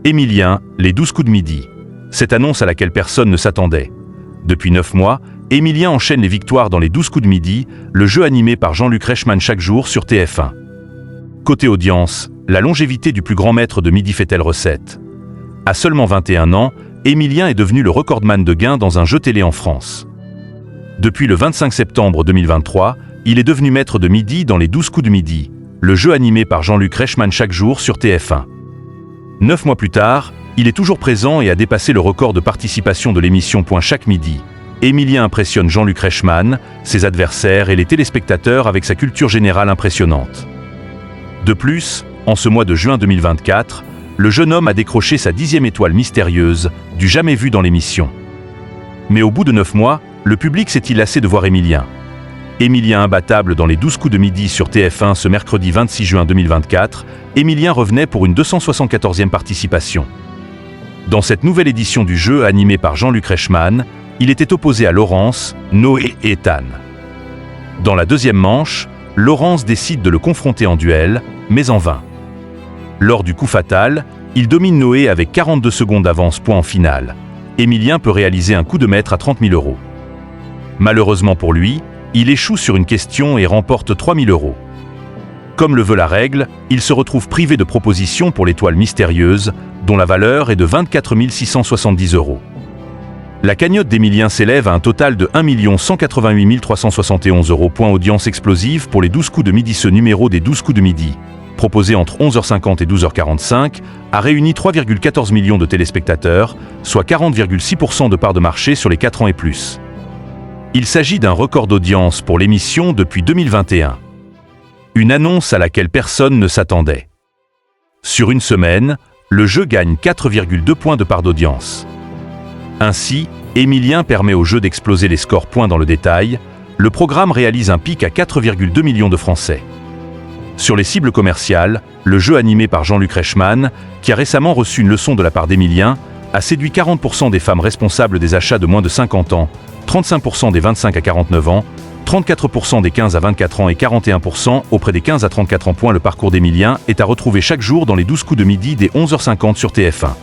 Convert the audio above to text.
Émilien, les 12 coups de midi. Cette annonce à laquelle personne ne s'attendait. Depuis 9 mois, Émilien enchaîne les victoires dans les 12 coups de midi, le jeu animé par Jean-Luc Reichmann chaque jour sur TF1. Côté audience, la longévité du plus grand maître de midi fait-elle recette? À seulement 21 ans, Émilien est devenu le recordman de gains dans un jeu télé en France. Depuis le 25 septembre 2023, il est devenu maître de midi dans les 12 coups de midi, le jeu animé par Jean-Luc Reichmann chaque jour sur TF1. 9 mois plus tard, il est toujours présent et a dépassé le record de participation de l'émission Chaque midi. Émilien impressionne Jean-Luc Reichmann, ses adversaires et les téléspectateurs avec sa culture générale impressionnante. De plus, en ce mois de juin 2024, le jeune homme a décroché sa 10e étoile mystérieuse, du jamais vu dans l'émission. Mais au bout de 9 mois, le public s'est-il lassé de voir Émilien? Émilien imbattable dans les 12 coups de midi sur TF1 ce mercredi 26 juin 2024, Émilien revenait pour une 274e participation. Dans cette nouvelle édition du jeu animé par Jean-Luc Reichmann, il était opposé à Laurence, Noé et Ethan. Dans la deuxième manche, Laurence décide de le confronter en duel, mais en vain. Lors du coup fatal, il domine Noé avec 42 secondes d'avance point en finale. Émilien peut réaliser un coup de maître à 30 000 €. Malheureusement pour lui, il échoue sur une question et remporte 3 000 €. Comme le veut la règle, il se retrouve privé de propositions pour l'étoile mystérieuse, dont la valeur est de 24 670 €. La cagnotte d'Émilien s'élève à un total de 1 188 371 €. Audience explosive pour les 12 coups de midi. Ce numéro des 12 coups de midi, proposé entre 11h50 et 12h45, a réuni 3,14 millions de téléspectateurs, soit 40,6% de part de marché sur les 4 ans et plus. Il s'agit d'un record d'audience pour l'émission depuis 2021. Une annonce à laquelle personne ne s'attendait. Sur une semaine, le jeu gagne 4,2 points de part d'audience. Ainsi, Émilien permet au jeu d'exploser les scores points dans le détail. Le programme réalise un pic à 4,2 millions de Français. Sur les cibles commerciales, le jeu animé par Jean-Luc Reichmann, qui a récemment reçu une leçon de la part d'Émilien, a séduit 40% des femmes responsables des achats de moins de 50 ans, 35% des 25 à 49 ans, 34% des 15 à 24 ans et 41% auprès des 15 à 34 ans. Le parcours d'Émilien est à retrouver chaque jour dans les 12 coups de midi dès 11h50 sur TF1.